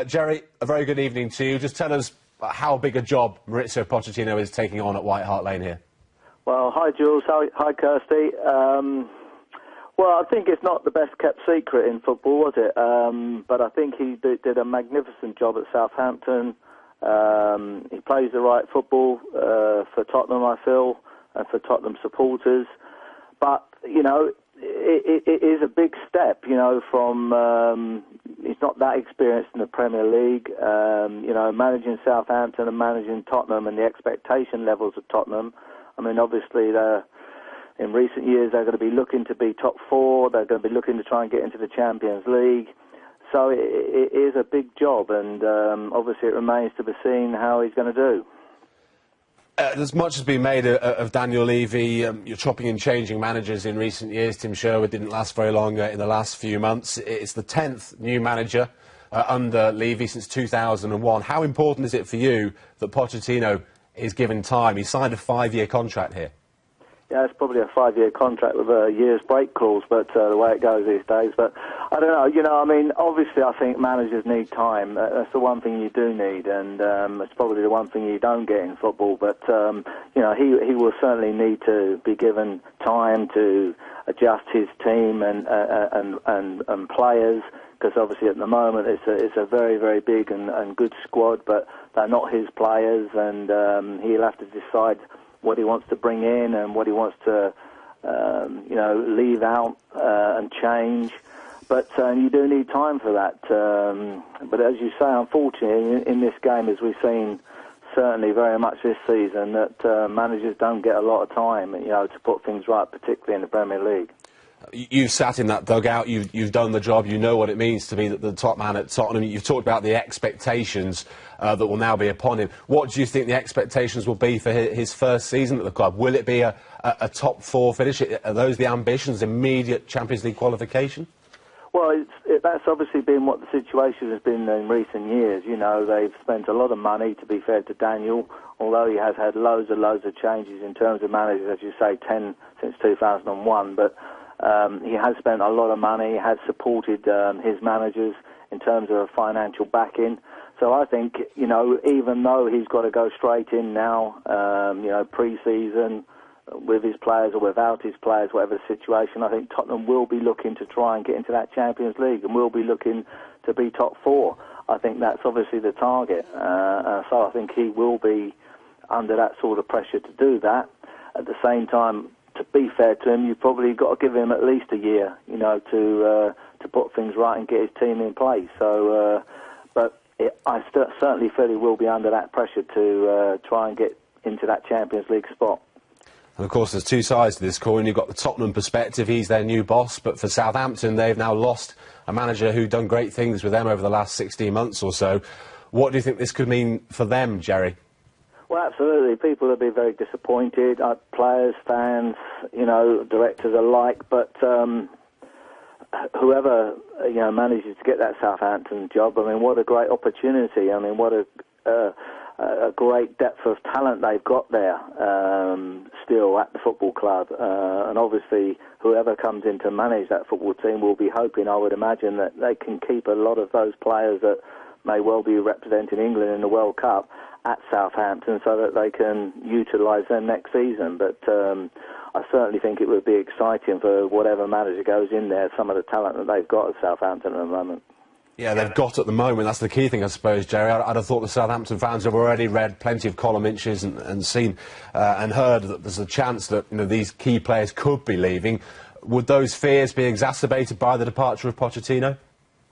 Gerry, a very good evening to you. Just tell us how big a job Maurico Pochettino is taking on at White Hart Lane here. Well, hi Jules, hi Kirsty. Well, I think it's not the best kept secret in football, was it? But I think he did a magnificent job at Southampton. He plays the right football for Tottenham, I feel, and for Tottenham supporters. But, you know, it is a big step, you know, from... he's not that experienced in the Premier League. You know, managing Southampton and managing Tottenham and the expectation levels of Tottenham. I mean, obviously, in recent years, they're going to be looking to be top four. They're going to be looking to try and get into the Champions League. So it is a big job, and obviously it remains to be seen how he's going to do. There's much has been made of Daniel Levy. You're chopping and changing managers in recent years. Tim Sherwood didn't last very long in the last few months. It's the 10th new manager under Levy since 2001. How important is it for you that Pochettino is given time? He signed a 5-year contract here. Yeah, it's probably a 5-year contract with a year's break clause, but the way it goes these days. But I don't know, you know, I mean, obviously I think managers need time. That's the one thing you do need, and it's probably the one thing you don't get in football. But, you know, he will certainly need to be given time to adjust his team and players, because obviously at the moment it's a very, very big and good squad, but they're not his players, and he'll have to decide what he wants to bring in and what he wants to, you know, leave out and change. But you do need time for that. But as you say, unfortunately, in this game, as we've seen certainly very much this season, that managers don't get a lot of time, you know, to put things right, particularly in the Premier League. You've sat in that dugout, you've done the job, you know what it means to be the top man at Tottenham. You've talked about the expectations that will now be upon him. What do you think the expectations will be for his first season at the club? Will it be a top four finish? Are those the ambitions, immediate Champions League qualification? Well, that's obviously been what the situation has been in recent years. You know, they've spent a lot of money, to be fair to Daniel, although he has had loads of changes in terms of managers, as you say, 10 since 2001. But he has spent a lot of money, has supported his managers in terms of financial backing. So I think, you know, even though he's got to go straight in now, you know, pre-season, with his players or without his players, whatever the situation, I think Tottenham will be looking to try and get into that Champions League and will be looking to be top four. I think that's obviously the target. So I think he will be under that sort of pressure to do that. At the same time, to be fair to him, you've probably got to give him at least a year, you know, to put things right and get his team in place. So, but I certainly feel he will be under that pressure to try and get into that Champions League spot. And of course, there's two sides to this coin. You've got the Tottenham perspective, he's their new boss, but for Southampton, they've now lost a manager who'd done great things with them over the last 16 months or so. What do you think this could mean for them, Gerry? Well, absolutely. People will be very disappointed, players, fans, you know, directors alike, but whoever, you know, manages to get that Southampton job, I mean, what a great opportunity. I mean, what a great depth of talent they've got there still at the football club. And obviously, whoever comes in to manage that football team will be hoping, I would imagine, that they can keep a lot of those players that may well be representing England in the World Cup at Southampton so that they can utilise them next season. But I certainly think it would be exciting for whatever manager goes in there, some of the talent that they've got at Southampton at the moment. Yeah, they've got at the moment. That's the key thing, I suppose, Gerry. I'd have thought the Southampton fans have already read plenty of column inches and seen and heard that there's a chance that, you know, these key players could be leaving. Would those fears be exacerbated by the departure of Pochettino?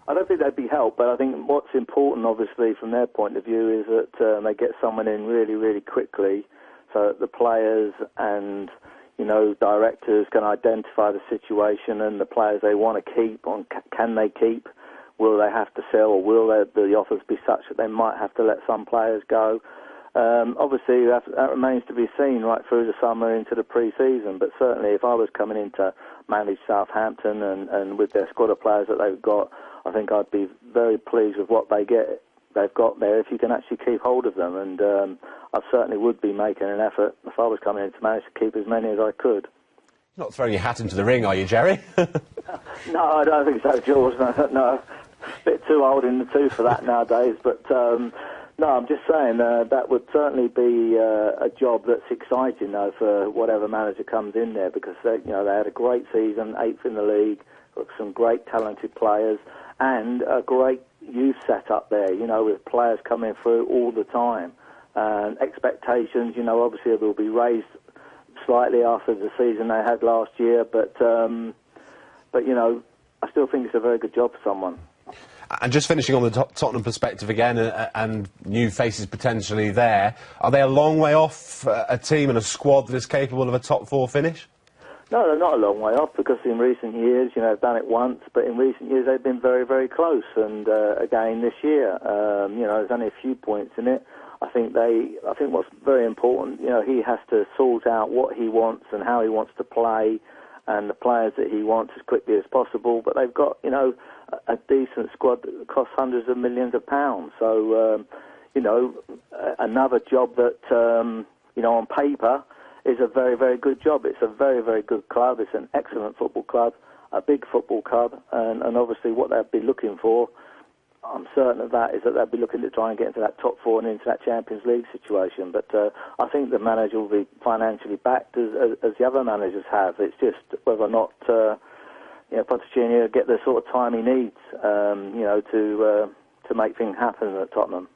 I don't think they'd be helped, but I think what's important, obviously, from their point of view, is that they get someone in really, really quickly so that the players and, you know, directors can identify the situation and the players they want to keep, on can they keep, will they have to sell, or will the offers be such that they might have to let some players go. Obviously, that remains to be seen right through the summer into the pre-season, but certainly if I was coming in to manage Southampton and with their squad of players that they've got, I think I'd be very pleased with what they've got there if you can actually keep hold of them. And I certainly would be making an effort if I was coming in to manage to keep as many as I could. You're not throwing your hat into the ring, are you, Gerry? No, I don't think so, George. No. bit too old in the tooth for that nowadays. But no, I'm just saying that would certainly be a job that's exciting, though, for whatever manager comes in there, because they had a great season, 8th in the league, got some great talented players, and a great youth setup there. With players coming through all the time, and expectations, obviously will be raised slightly after the season they had last year, but I still think it's a very good job for someone. And just finishing on the Tottenham perspective again, and new faces potentially there, are they a long way off a team and a squad that is capable of a top 4 finish? No, they're not a long way off, because in recent years, they've done it once, but in recent years they've been very, very close. And again this year, there's only a few points in it. I think what's very important, he has to sort out what he wants and how he wants to play, and the players that he wants as quickly as possible. But they've got, a decent squad that costs hundreds of millions of pounds. So, another job that, on paper is a very, very good job. It's a very, very good club. It's an excellent football club, a big football club, and obviously what they'd be looking for, I'm certain of that, is that they'll be looking to try and get into that top 4 and into that Champions League situation. But I think the manager will be financially backed as the other managers have. It's just whether or not Pochettino get the sort of time he needs, to make things happen at Tottenham.